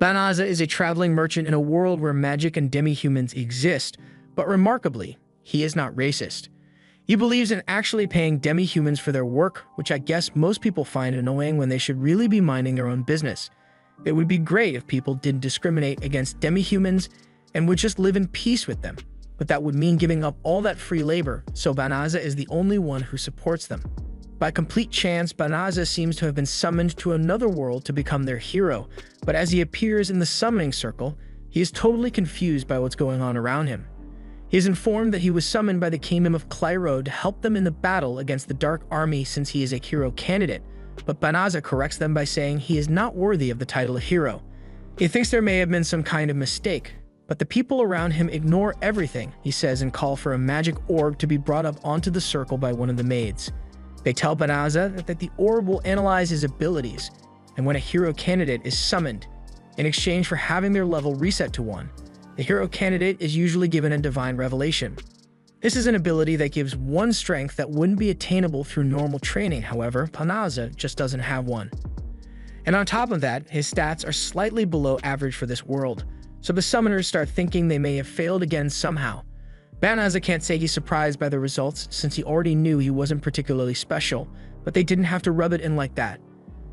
Banaza is a traveling merchant in a world where magic and demi-humans exist, but remarkably, he is not racist. He believes in actually paying demi-humans for their work, which I guess most people find annoying when they should really be minding their own business. It would be great if people didn't discriminate against demi-humans and would just live in peace with them, but that would mean giving up all that free labor, so Banaza is the only one who supports them. By complete chance, Banaza seems to have been summoned to another world to become their hero, but as he appears in the summoning circle, he is totally confused by what's going on around him. He is informed that he was summoned by the kingdom of Clyrode to help them in the battle against the Dark Army since he is a hero candidate, but Banaza corrects them by saying he is not worthy of the title of hero. He thinks there may have been some kind of mistake, but the people around him ignore everything he says and call for a magic orb to be brought up onto the circle by one of the maids. They tell Banaza that the orb will analyze his abilities, and when a hero candidate is summoned, in exchange for having their level reset to 1, the hero candidate is usually given a divine revelation. This is an ability that gives 1 strength that wouldn't be attainable through normal training. However, Banaza just doesn't have 1. And on top of that, his stats are slightly below average for this world, so the summoners start thinking they may have failed again somehow. Banaza can't say he's surprised by the results since he already knew he wasn't particularly special, but they didn't have to rub it in like that.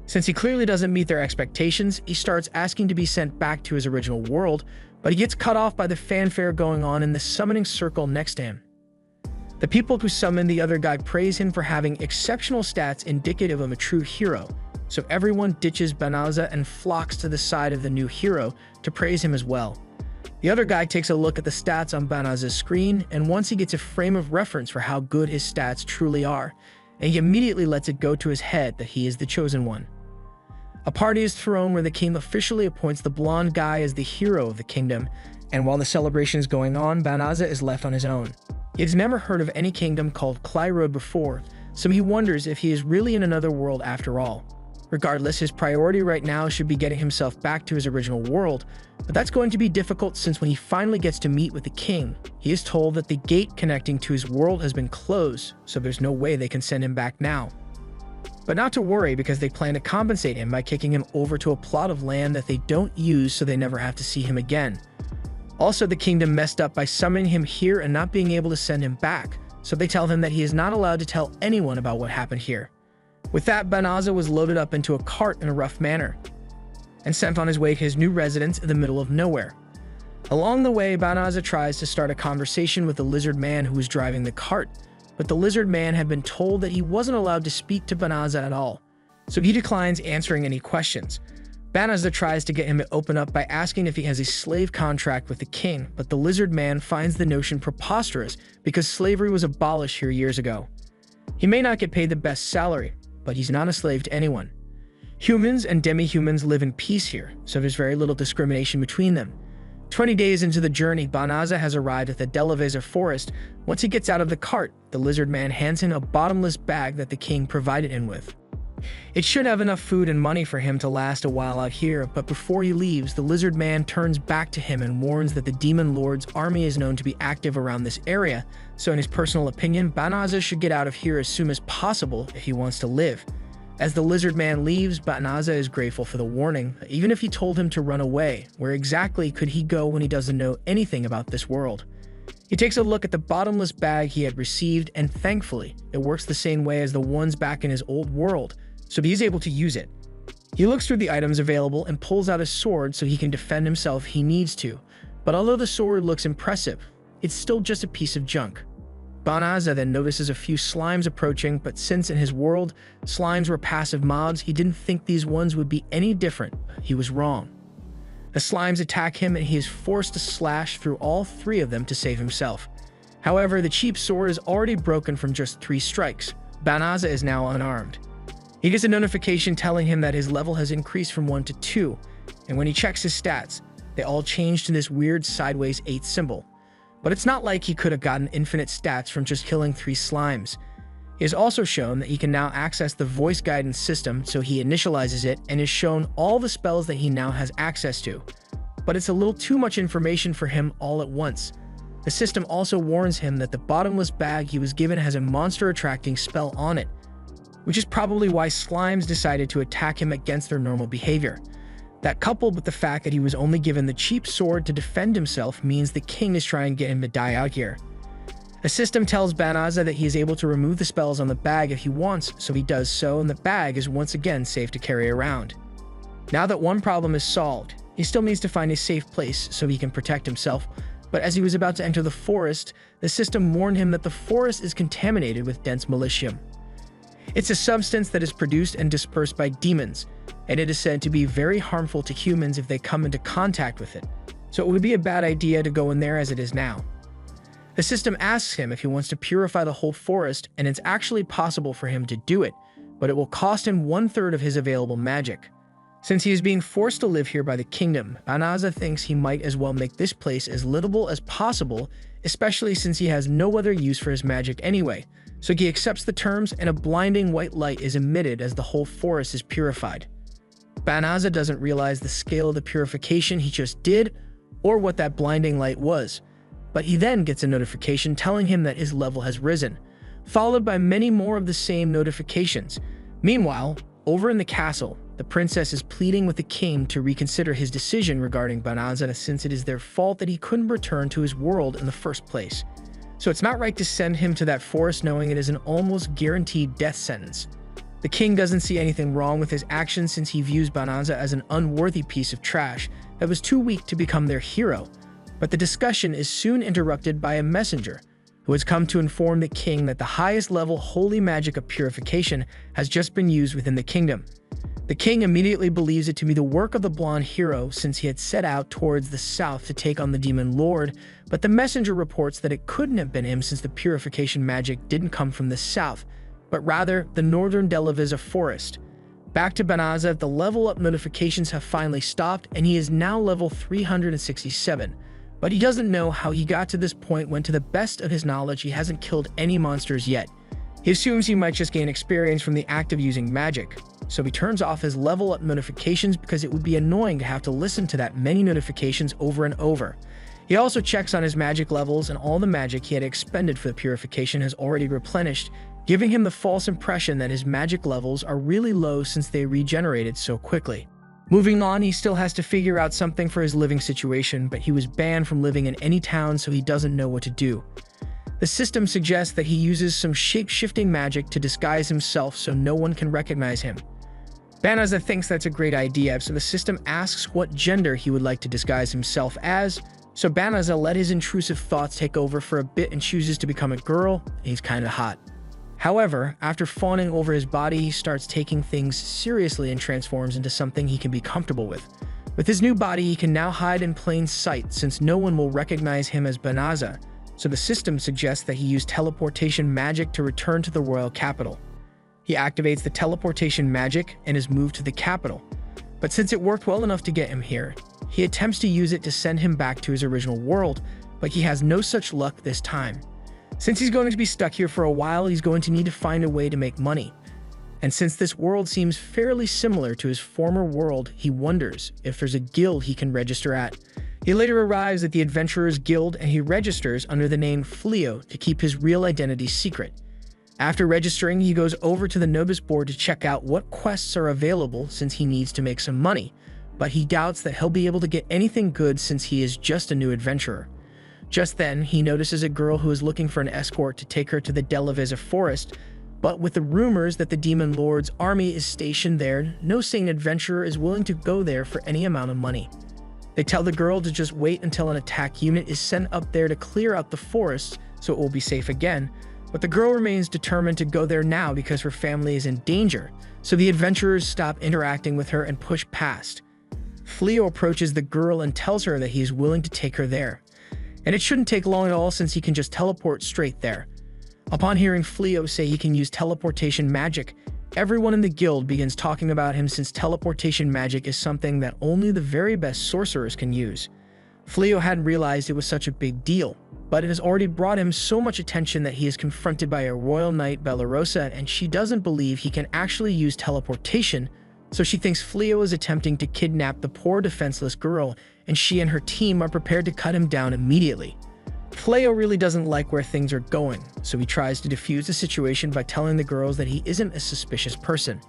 Since he clearly doesn't meet their expectations, he starts asking to be sent back to his original world, but he gets cut off by the fanfare going on in the summoning circle next to him. The people who summon the other guy praise him for having exceptional stats indicative of a true hero, so everyone ditches Banaza and flocks to the side of the new hero to praise him as well. The other guy takes a look at the stats on Banaza's screen, and once he gets a frame of reference for how good his stats truly are, and he immediately lets it go to his head that he is the chosen one. A party is thrown where the king officially appoints the blonde guy as the hero of the kingdom, and while the celebration is going on, Banaza is left on his own. He has never heard of any kingdom called Clyrode before, so he wonders if he is really in another world after all. Regardless, his priority right now should be getting himself back to his original world, but that's going to be difficult since when he finally gets to meet with the king, he is told that the gate connecting to his world has been closed, so there's no way they can send him back now. But not to worry, because they plan to compensate him by kicking him over to a plot of land that they don't use so they never have to see him again. Also, the kingdom messed up by summoning him here and not being able to send him back, so they tell him that he is not allowed to tell anyone about what happened here. With that, Banaza was loaded up into a cart in a rough manner and sent on his way to his new residence in the middle of nowhere. Along the way, Banaza tries to start a conversation with the lizard man who was driving the cart, but the lizard man had been told that he wasn't allowed to speak to Banaza at all, so he declines answering any questions. Banaza tries to get him to open up by asking if he has a slave contract with the king, but the lizard man finds the notion preposterous because slavery was abolished here years ago. He may not get paid the best salary, but he's not a slave to anyone. Humans and demi-humans live in peace here, so there's very little discrimination between them. 20 days into the journey, Banaza has arrived at the Delaveza forest. Once he gets out of the cart, the lizard man hands him a bottomless bag that the king provided him with. It should have enough food and money for him to last a while out here, but before he leaves, the lizard man turns back to him and warns that the demon lord's army is known to be active around this area, so in his personal opinion, Banaza should get out of here as soon as possible if he wants to live. As the lizard man leaves, Banaza is grateful for the warning. Even if he told him to run away, where exactly could he go when he doesn't know anything about this world? He takes a look at the bottomless bag he had received, and thankfully, it works the same way as the ones back in his old world, so he's able to use it. He looks through the items available and pulls out a sword so he can defend himself if he needs to, but although the sword looks impressive, it's still just a piece of junk. Banaza then notices a few slimes approaching, but since in his world, slimes were passive mobs, he didn't think these ones would be any different. He was wrong. The slimes attack him and he is forced to slash through all 3 of them to save himself. However, the cheap sword is already broken from just 3 strikes. Banaza is now unarmed. He gets a notification telling him that his level has increased from 1 to 2, and when he checks his stats, they all change to this weird sideways 8 symbol. But it's not like he could have gotten infinite stats from just killing 3 slimes. He is also shown that he can now access the voice guidance system, so he initializes it and is shown all the spells that he now has access to. But it's a little too much information for him all at once. The system also warns him that the bottomless bag he was given has a monster-attracting spell on it, which is probably why slimes decided to attack him against their normal behavior. That, coupled with the fact that he was only given the cheap sword to defend himself, means the king is trying to get him to die out here. The system tells Banaza that he is able to remove the spells on the bag if he wants, so he does so, and the bag is once again safe to carry around. Now that one problem is solved, he still needs to find a safe place so he can protect himself, but as he was about to enter the forest, the system warned him that the forest is contaminated with dense militium. It's a substance that is produced and dispersed by demons, and it is said to be very harmful to humans if they come into contact with it, so it would be a bad idea to go in there as it is now. The system asks him if he wants to purify the whole forest, and it's actually possible for him to do it, but it will cost him 1/3 of his available magic. Since he is being forced to live here by the kingdom, Banaza thinks he might as well make this place as livable as possible, especially since he has no other use for his magic anyway, so he accepts the terms and a blinding white light is emitted as the whole forest is purified. Banaza doesn't realize the scale of the purification he just did, or what that blinding light was, but he then gets a notification telling him that his level has risen, followed by many more of the same notifications. Meanwhile, over in the castle, the princess is pleading with the king to reconsider his decision regarding Banaza since it is their fault that he couldn't return to his world in the first place. So it's not right to send him to that forest knowing it is an almost guaranteed death sentence. The king doesn't see anything wrong with his actions since he views Banaza as an unworthy piece of trash that was too weak to become their hero. But the discussion is soon interrupted by a messenger, who has come to inform the king that the highest level holy magic of purification has just been used within the kingdom. The king immediately believes it to be the work of the blonde hero since he had set out towards the south to take on the demon lord, but the messenger reports that it couldn't have been him since the purification magic didn't come from the south, but rather the northern Delaviza forest. Back to Banaza, the level up notifications have finally stopped and he is now level 367. But he doesn't know how he got to this point when, to the best of his knowledge, he hasn't killed any monsters yet. He assumes he might just gain experience from the act of using magic, so he turns off his level up notifications because it would be annoying to have to listen to that many notifications over and over. He also checks on his magic levels, and all the magic he had expended for the purification has already replenished, giving him the false impression that his magic levels are really low since they regenerated so quickly. Moving on, he still has to figure out something for his living situation, but he was banned from living in any town, so he doesn't know what to do. The system suggests that he uses some shape-shifting magic to disguise himself so no one can recognize him. Banaza thinks that's a great idea, so the system asks what gender he would like to disguise himself as, so Banaza let his intrusive thoughts take over for a bit and chooses to become a girl, and he's kinda hot. However, after fawning over his body, he starts taking things seriously and transforms into something he can be comfortable with. With his new body, he can now hide in plain sight since no one will recognize him as Banaza, so the system suggests that he use teleportation magic to return to the royal capital. He activates the teleportation magic and is moved to the capital, but since it worked well enough to get him here, he attempts to use it to send him back to his original world, but he has no such luck this time. Since he's going to be stuck here for a while, he's going to need to find a way to make money. And since this world seems fairly similar to his former world, he wonders if there's a guild he can register at. He later arrives at the Adventurers Guild and he registers under the name Fleo to keep his real identity secret. After registering, he goes over to the notice board to check out what quests are available since he needs to make some money, but he doubts that he'll be able to get anything good since he is just a new adventurer. Just then, he notices a girl who is looking for an escort to take her to the Delaviza forest, but with the rumors that the Demon Lord's army is stationed there, no sane adventurer is willing to go there for any amount of money. They tell the girl to just wait until an attack unit is sent up there to clear out the forest so it will be safe again, but the girl remains determined to go there now because her family is in danger, so the adventurers stop interacting with her and push past. Fleo approaches the girl and tells her that he is willing to take her there. And it shouldn't take long at all since he can just teleport straight there. Upon hearing Fleo say he can use teleportation magic, everyone in the guild begins talking about him since teleportation magic is something that only the very best sorcerers can use. Fleo hadn't realized it was such a big deal, but it has already brought him so much attention that he is confronted by a royal knight, Bellarosa, and she doesn't believe he can actually use teleportation, so she thinks Fleo is attempting to kidnap the poor defenseless girl, and she and her team are prepared to cut him down immediately. Fleo really doesn't like where things are going, so he tries to defuse the situation by telling the girls that he isn't a suspicious person.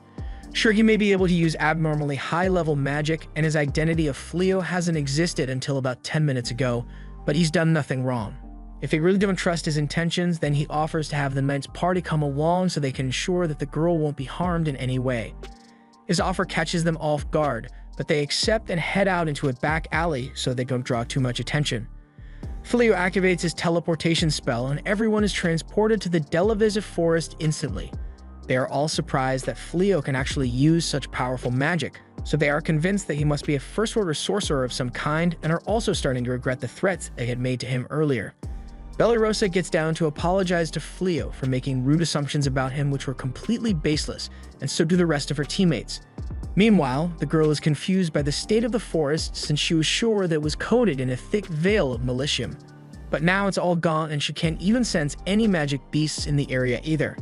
Sure, he may be able to use abnormally high-level magic, and his identity of Fleo hasn't existed until about 10 minutes ago, but he's done nothing wrong. If they really don't trust his intentions, then he offers to have the knight's party come along so they can ensure that the girl won't be harmed in any way. His offer catches them off guard, but they accept and head out into a back alley so they don't draw too much attention. Fleo activates his teleportation spell, and everyone is transported to the Delavisive forest instantly. They are all surprised that Fleo can actually use such powerful magic, so they are convinced that he must be a first-order sorcerer of some kind and are also starting to regret the threats they had made to him earlier. Bellarosa gets down to apologize to Fleo for making rude assumptions about him which were completely baseless, and so do the rest of her teammates. Meanwhile, the girl is confused by the state of the forest since she was sure that it was coated in a thick veil of malicium. But now it's all gone and she can't even sense any magic beasts in the area either.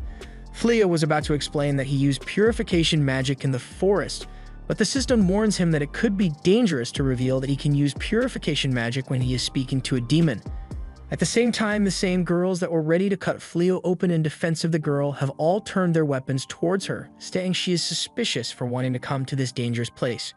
Fleo was about to explain that he used purification magic in the forest, but the system warns him that it could be dangerous to reveal that he can use purification magic when he is speaking to a demon. At the same time, the same girls that were ready to cut Fleo open in defense of the girl have all turned their weapons towards her, stating she is suspicious for wanting to come to this dangerous place.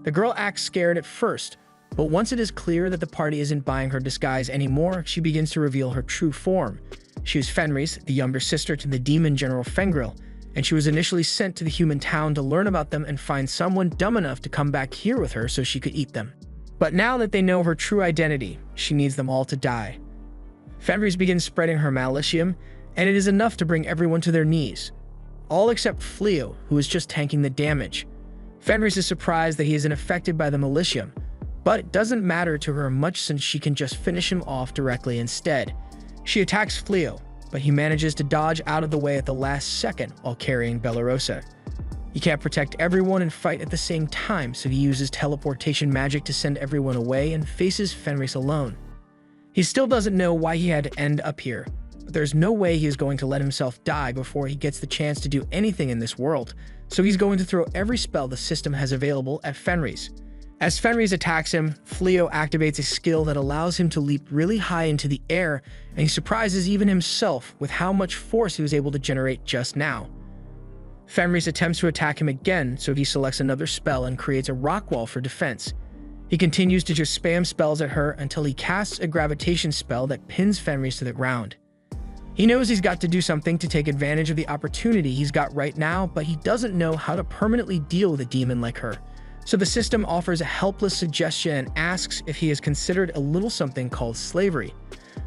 The girl acts scared at first, but once it is clear that the party isn't buying her disguise anymore, she begins to reveal her true form. She is Fenris, the younger sister to the demon General Fengril, and she was initially sent to the human town to learn about them and find someone dumb enough to come back here with her so she could eat them. But now that they know her true identity, she needs them all to die. Fenris begins spreading her malicium, and it is enough to bring everyone to their knees. All except Fleo, who is just tanking the damage. Fenris is surprised that he isn't affected by the malicium, but it doesn't matter to her much since she can just finish him off directly instead. She attacks Fleo, but he manages to dodge out of the way at the last second while carrying Bellarosa. He can't protect everyone and fight at the same time, so he uses teleportation magic to send everyone away and faces Fenris alone. He still doesn't know why he had to end up here, but there's no way he is going to let himself die before he gets the chance to do anything in this world, so he's going to throw every spell the system has available at Fenris. As Fenris attacks him, Fleo activates a skill that allows him to leap really high into the air, and he surprises even himself with how much force he was able to generate just now. Fenris attempts to attack him again, so he selects another spell and creates a rock wall for defense. He continues to just spam spells at her until he casts a gravitation spell that pins Fenris to the ground. He knows he's got to do something to take advantage of the opportunity he's got right now, but he doesn't know how to permanently deal with a demon like her. So the system offers a helpless suggestion and asks if he has considered a little something called slavery.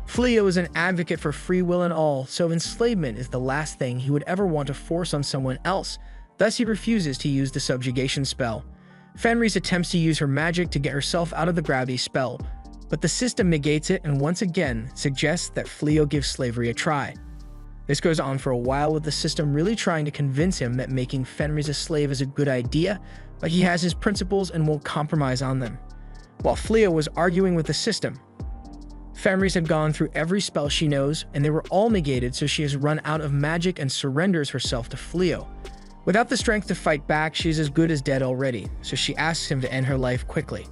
Fleo is an advocate for free will and all, so enslavement is the last thing he would ever want to force on someone else, thus he refuses to use the subjugation spell. Fenris attempts to use her magic to get herself out of the gravity spell, but the system negates it and once again suggests that Fleo gives slavery a try. This goes on for a while with the system really trying to convince him that making Fenris a slave is a good idea, but he has his principles and won't compromise on them. While Fleo was arguing with the system, Fenris had gone through every spell she knows and they were all negated, so she has run out of magic and surrenders herself to Fleo. Without the strength to fight back, she's as good as dead already, so she asks him to end her life quickly.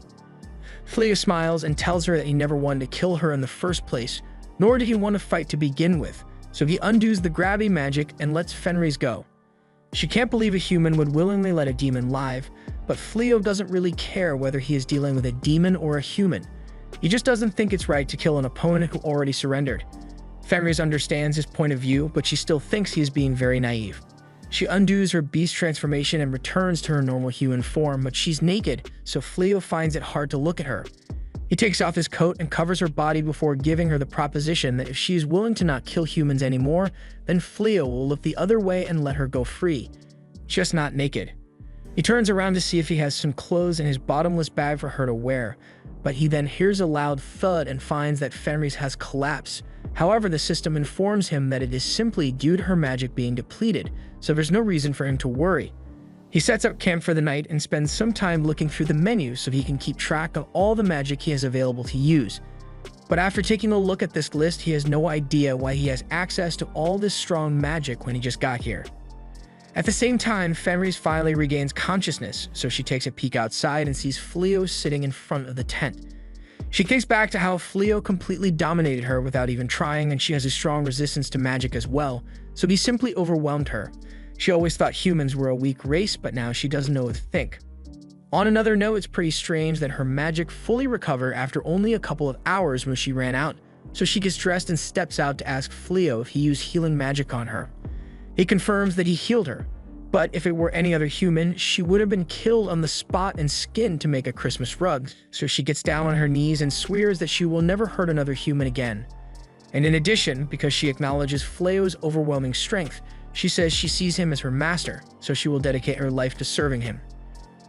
Fleo smiles and tells her that he never wanted to kill her in the first place, nor did he want to fight to begin with, so he undoes the gravity magic and lets Fenris go. She can't believe a human would willingly let a demon live, but Fleo doesn't really care whether he is dealing with a demon or a human. He just doesn't think it's right to kill an opponent who already surrendered. Fenris understands his point of view, but she still thinks he is being very naive. She undoes her beast transformation and returns to her normal human form, but she's naked, so Fleo finds it hard to look at her. He takes off his coat and covers her body before giving her the proposition that if she is willing to not kill humans anymore, then Fleo will look the other way and let her go free. Just not naked. He turns around to see if he has some clothes in his bottomless bag for her to wear, but he then hears a loud thud and finds that Fenris has collapsed. However, the system informs him that it is simply due to her magic being depleted, so there's no reason for him to worry. He sets up camp for the night and spends some time looking through the menu so he can keep track of all the magic he has available to use. But after taking a look at this list, he has no idea why he has access to all this strong magic when he just got here. At the same time, Fenris finally regains consciousness, so she takes a peek outside and sees Fleo sitting in front of the tent. She thinks back to how Fleo completely dominated her without even trying, and she has a strong resistance to magic as well, so he simply overwhelmed her. She always thought humans were a weak race, but now she doesn't know what to think. On another note, it's pretty strange that her magic fully recovered after only a couple of hours when she ran out, so she gets dressed and steps out to ask Fleo if he used healing magic on her. He confirms that he healed her, but if it were any other human, she would have been killed on the spot and skinned to make a Christmas rug, so she gets down on her knees and swears that she will never hurt another human again. And in addition, because she acknowledges Fleo's overwhelming strength, she says she sees him as her master, so she will dedicate her life to serving him.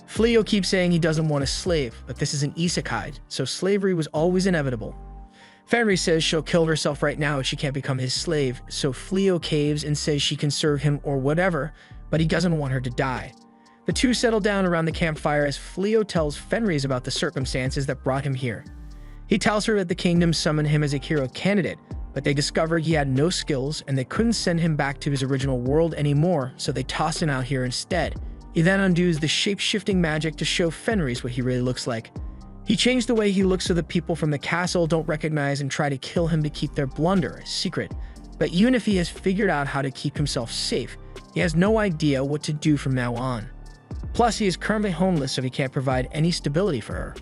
Fleo keeps saying he doesn't want a slave, but this is an isekai, so slavery was always inevitable. Fenris says she'll kill herself right now if she can't become his slave, so Fleo caves and says she can serve him or whatever, but he doesn't want her to die. The two settle down around the campfire as Fleo tells Fenris about the circumstances that brought him here. He tells her that the kingdom summoned him as a hero candidate, but they discovered he had no skills and they couldn't send him back to his original world anymore, so they tossed him out here instead. He then undoes the shape-shifting magic to show Fenris what he really looks like. He changed the way he looks so the people from the castle don't recognize and try to kill him to keep their blunder a secret. But even if he has figured out how to keep himself safe, he has no idea what to do from now on. Plus, he is currently homeless, so he can't provide any stability for her.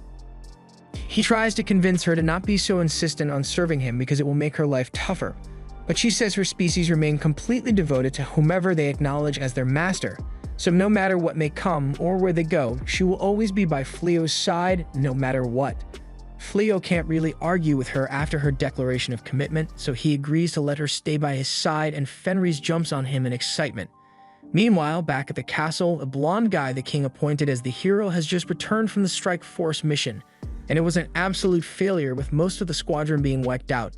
He tries to convince her to not be so insistent on serving him because it will make her life tougher, but she says her species remain completely devoted to whomever they acknowledge as their master, so no matter what may come or where they go, she will always be by Fleo's side no matter what. Fleo can't really argue with her after her declaration of commitment, so he agrees to let her stay by his side and Fenris jumps on him in excitement. Meanwhile, back at the castle, a blonde guy the king appointed as the hero has just returned from the strike force mission, and it was an absolute failure with most of the squadron being wiped out.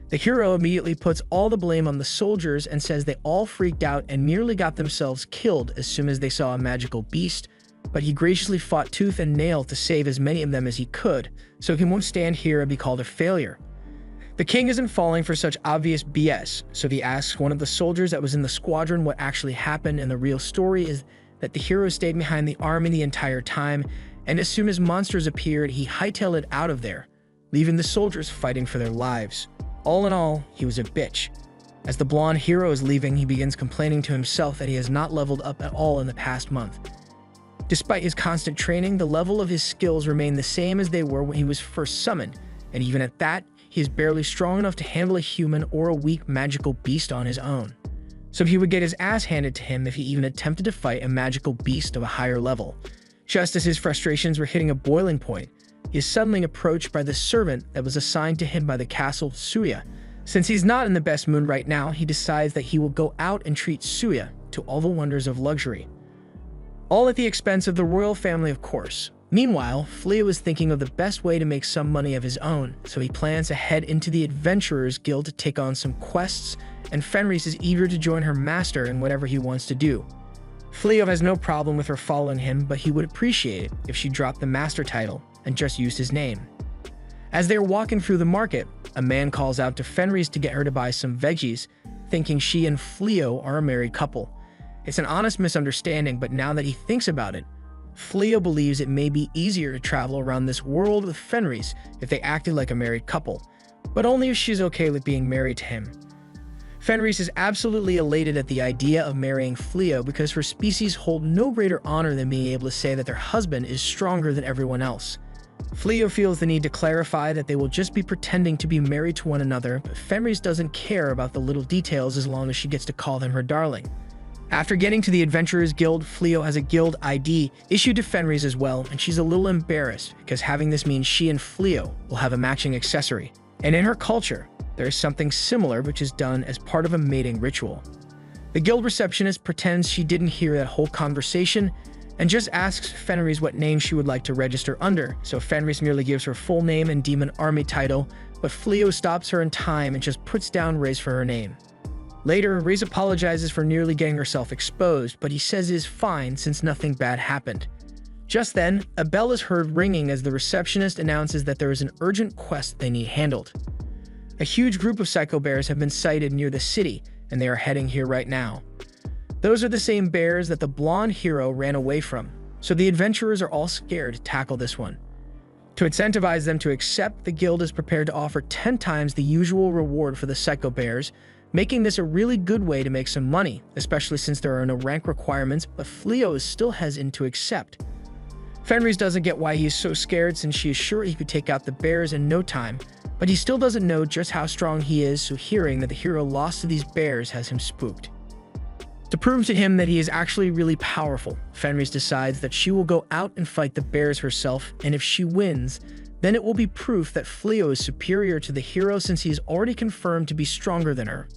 The hero immediately puts all the blame on the soldiers and says they all freaked out and nearly got themselves killed as soon as they saw a magical beast, but he graciously fought tooth and nail to save as many of them as he could, so he won't stand here and be called a failure. The king isn't falling for such obvious BS, so he asks one of the soldiers that was in the squadron what actually happened, and the real story is that the hero stayed behind the army the entire time, and as soon as monsters appeared, he hightailed it out of there, leaving the soldiers fighting for their lives. All in all, he was a bitch. As the blonde hero is leaving, he begins complaining to himself that he has not leveled up at all in the past month. Despite his constant training, the level of his skills remain the same as they were when he was first summoned, and even at that, he is barely strong enough to handle a human or a weak magical beast on his own. So he would get his ass handed to him if he even attempted to fight a magical beast of a higher level. Just as his frustrations were hitting a boiling point, he is suddenly approached by the servant that was assigned to him by the castle, Suya. Since he's not in the best mood right now, he decides that he will go out and treat Suya to all the wonders of luxury. All at the expense of the royal family, of course. Meanwhile, Fleo is thinking of the best way to make some money of his own, so he plans to head into the Adventurers Guild to take on some quests, and Fenris is eager to join her master in whatever he wants to do. Fleo has no problem with her following him, but he would appreciate it if she dropped the master title and just used his name. As they are walking through the market, a man calls out to Fenris to get her to buy some veggies, thinking she and Fleo are a married couple. It's an honest misunderstanding, but now that he thinks about it, Fleo believes it may be easier to travel around this world with Fenris if they acted like a married couple, but only if she's okay with being married to him. Fenris is absolutely elated at the idea of marrying Fleo because her species hold no greater honor than being able to say that their husband is stronger than everyone else. Fleo feels the need to clarify that they will just be pretending to be married to one another, but Fenris doesn't care about the little details as long as she gets to call them her darling. After getting to the Adventurers Guild, Fleo has a guild ID issued to Fenris as well, and she's a little embarrassed because having this means she and Fleo will have a matching accessory. And in her culture, there is something similar which is done as part of a mating ritual. The guild receptionist pretends she didn't hear that whole conversation and just asks Fenris what name she would like to register under, so Fenris merely gives her full name and demon army title, but Fleo stops her in time and just puts down Ray's for her name. Later, Ray's apologizes for nearly getting herself exposed, but he says it is fine since nothing bad happened. Just then, a bell is heard ringing as the receptionist announces that there is an urgent quest they need handled. A huge group of psycho bears have been sighted near the city, and they are heading here right now. Those are the same bears that the blonde hero ran away from, so the adventurers are all scared to tackle this one. To incentivize them to accept, the guild is prepared to offer 10 times the usual reward for the psycho bears, making this a really good way to make some money, especially since there are no rank requirements, but Fleo is still hesitant to accept. Fenris doesn't get why he is so scared since she is sure he could take out the bears in no time, but he still doesn't know just how strong he is, so hearing that the hero lost to these bears has him spooked. To prove to him that he is actually really powerful, Fenris decides that she will go out and fight the bears herself, and if she wins, then it will be proof that Fleo is superior to the hero since he is already confirmed to be stronger than her.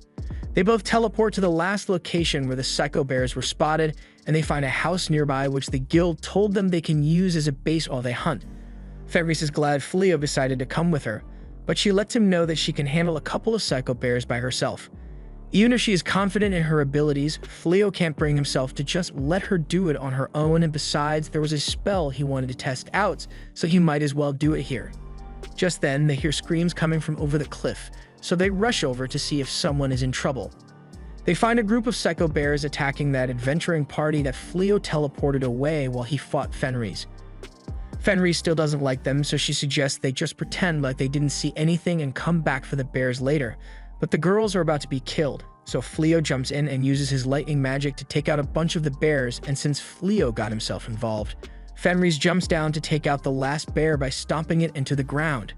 They both teleport to the last location where the psycho bears were spotted, and they find a house nearby which the guild told them they can use as a base while they hunt. Fenris is glad Fleo decided to come with her, but she lets him know that she can handle a couple of psycho bears by herself. Even if she is confident in her abilities, Fleo can't bring himself to just let her do it on her own, and besides, there was a spell he wanted to test out, so he might as well do it here. Just then, they hear screams coming from over the cliff, so they rush over to see if someone is in trouble. They find a group of psycho bears attacking that adventuring party that Fleo teleported away while he fought Fenris. Fenris still doesn't like them, so she suggests they just pretend like they didn't see anything and come back for the bears later. But the girls are about to be killed, so Fleo jumps in and uses his lightning magic to take out a bunch of the bears, and since Fleo got himself involved, Fenris jumps down to take out the last bear by stomping it into the ground.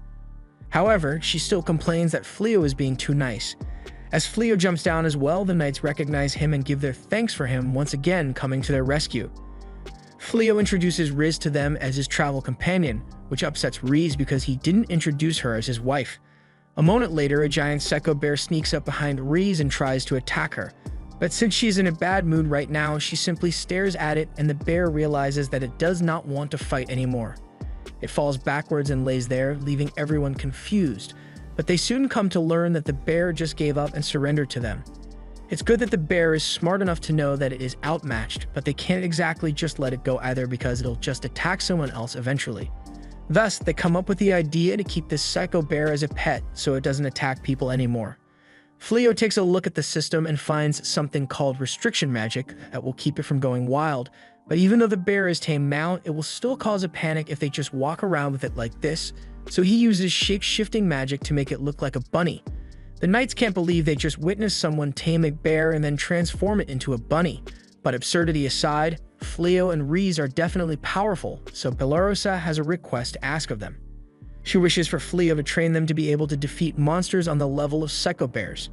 However, she still complains that Fleo is being too nice. As Fleo jumps down as well, the knights recognize him and give their thanks for him once again coming to their rescue. Fleo introduces Riz to them as his travel companion, which upsets Riz because he didn't introduce her as his wife. A moment later, a giant psycho bear sneaks up behind Riz and tries to attack her. But since she's in a bad mood right now, she simply stares at it, and the bear realizes that it does not want to fight anymore. It falls backwards and lays there, leaving everyone confused. But they soon come to learn that the bear just gave up and surrendered to them. It's good that the bear is smart enough to know that it is outmatched, but they can't exactly just let it go either because it'll just attack someone else eventually. Thus, they come up with the idea to keep this psycho bear as a pet so it doesn't attack people anymore. Fleo takes a look at the system and finds something called restriction magic that will keep it from going wild, but even though the bear is tame now, it will still cause a panic if they just walk around with it like this, so he uses shape-shifting magic to make it look like a bunny. The knights can't believe they just witnessed someone tame a bear and then transform it into a bunny. But absurdity aside, Fleo and Riz are definitely powerful, so Belorosa has a request to ask of them. She wishes for Fleo to train them to be able to defeat monsters on the level of psycho bears.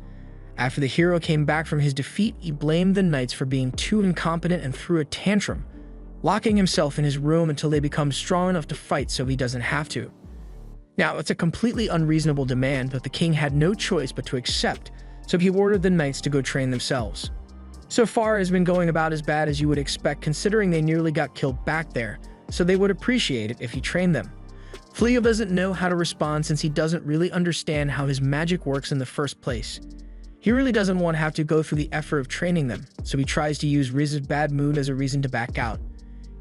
After the hero came back from his defeat, he blamed the knights for being too incompetent and threw a tantrum, locking himself in his room until they become strong enough to fight so he doesn't have to. Now, it's a completely unreasonable demand, but the king had no choice but to accept, so he ordered the knights to go train themselves. So far, it has been going about as bad as you would expect considering they nearly got killed back there, so they would appreciate it if he trained them. Fleo doesn't know how to respond since he doesn't really understand how his magic works in the first place. He really doesn't want to have to go through the effort of training them, so he tries to use Riz's bad mood as a reason to back out.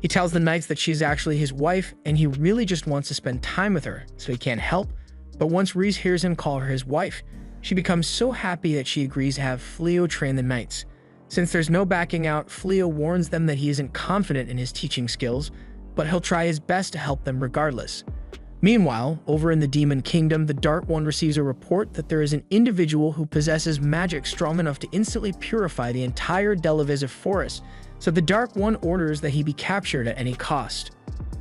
He tells the knights that she's actually his wife, and he really just wants to spend time with her, so he can't help. But once Riz hears him call her his wife, she becomes so happy that she agrees to have Fleo train the knights. Since there's no backing out, Fleo warns them that he isn't confident in his teaching skills, but he'll try his best to help them regardless. Meanwhile, over in the Demon Kingdom, the Dark One receives a report that there is an individual who possesses magic strong enough to instantly purify the entire Delevisive forest, so the Dark One orders that he be captured at any cost.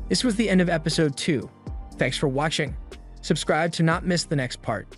This was the end of episode 2. Thanks for watching. Subscribe to not miss the next part.